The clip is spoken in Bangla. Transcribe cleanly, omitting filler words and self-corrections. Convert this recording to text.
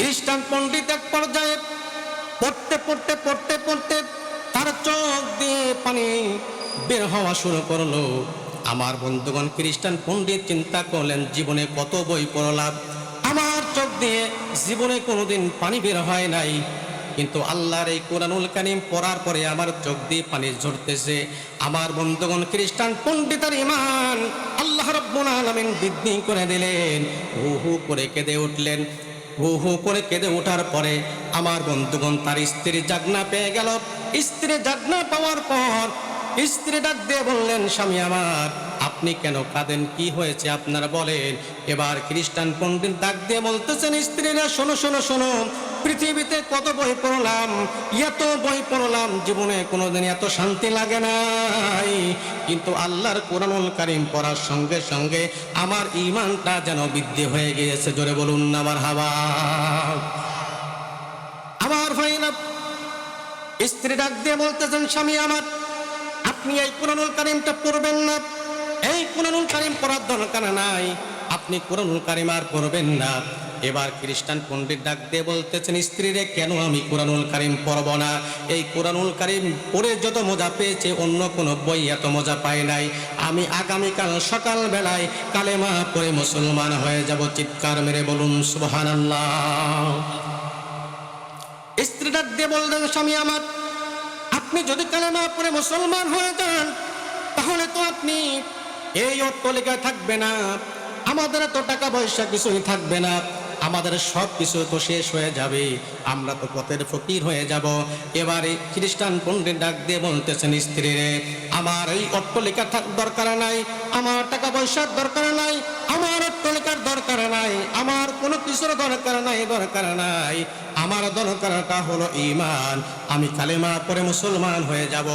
খ্রিস্টান পণ্ডিত এক পর্যায়ে পড়তে পড়তে পড়তে পড়তে তার চোখ দিয়ে পানি বের হওয়া শুরু করলো। আমার বন্ধুগণ, খ্রিস্টান পণ্ডিত চিন্তা করলেন, জীবনে কত বই পড়লাম, আমার চোখ দিয়ে জীবনে কোনোদিন পানি বের হয় নাই, কিন্তু আল্লাহর এই কোরআনুল কারীম পড়ার পরে আমার চোখ দিয়ে পানি ঝরতেছে। আমার বন্ধুগণ, খ্রিস্টান পণ্ডিতের ঈমান আল্লাহ রাব্বুল আলামিন বৃদ্ধি করে দিলেন। হু হু করে কেঁদে উঠলেন। হু হু করে কেঁদে ওঠার পরে আমার বন্ধুগণ, তার স্ত্রী জাগনা পেয়ে গেল। স্ত্রী জাগনা পাওয়ার পর স্ত্রী ডাক দিয়ে বললেন, স্বামী আমার, আপনি কেন কাঁদেন? কি হয়েছে আপনার বলেন। এবার খ্রিস্টান পণ্ডিত ডাক দিয়ে বলতেছেন, স্ত্রীরা শোনো শোনো শোনো, পৃথিবীতে কত বই পড়লাম, এত বই পড়লাম, জীবনে কোনোদিন এত শান্তি লাগে নাই, কিন্তু আল্লাহর কোরআনুল কারীম পড়ার সঙ্গে সঙ্গে আমার ঈমানটা যেন বৃদ্ধি হয়ে গিয়েছে। জোরে বলুন না মারহাবা। আমার ভাইরা, স্ত্রী ডাক দিয়ে বলতেছেন, স্বামী আমার, আপনি এই কোরআনুল কারীমটা পড়বেন না, এই কোরআনুল কারীম পড়ার দরকার নাই, আপনি কোরআনুল কারীম আর পড়বেন না। এবার খ্রিস্টান পণ্ডিত ডাক দিয়ে বলতেছেন, স্ত্রীরে, কেন আমি কোরআনুল কারীম পড়ব না? এই কোরআনুল কারীম পড়ে যত মজা পেয়েছে অন্য কোনো বই এত মজা পায় নাই। আমি আগামীকাল সকাল বেলায় কালেমা পড়ে মুসলমান হয়ে যাব। চিৎকার মেরে বলুন সুবহানাল্লাহ। স্ত্রী ডাক দিয়ে বললেন, স্বামী আমার, আপনি যদি কালেমা পড়ে মুসলমান হয়ে যান, তাহলে তো আপনি এই অট্টালিকায় থাকবে না, আমাদের তো টাকা পয়সা কিছুই থাকবে না, আমাদের সব কিছু তো শেষ হয়ে যাবে, আমরা তো পথের ফকির হয়ে যাব। এবারে খ্রিস্টান পণ্ডিত ডাক দিয়ে বলতেছেন, স্ত্রীরে, আমার এই অট্টালিকা দরকার নাই, আমার টাকা পয়সার দরকার নাই, আমার অট্টালিকার দরকার নাই, আমার কোনো কিছুর দরকার নাই, দরকার নাই, আমার দরকারটা হলো ঈমান। আমি কালেমা পড়ে মুসলমান হয়ে যাব।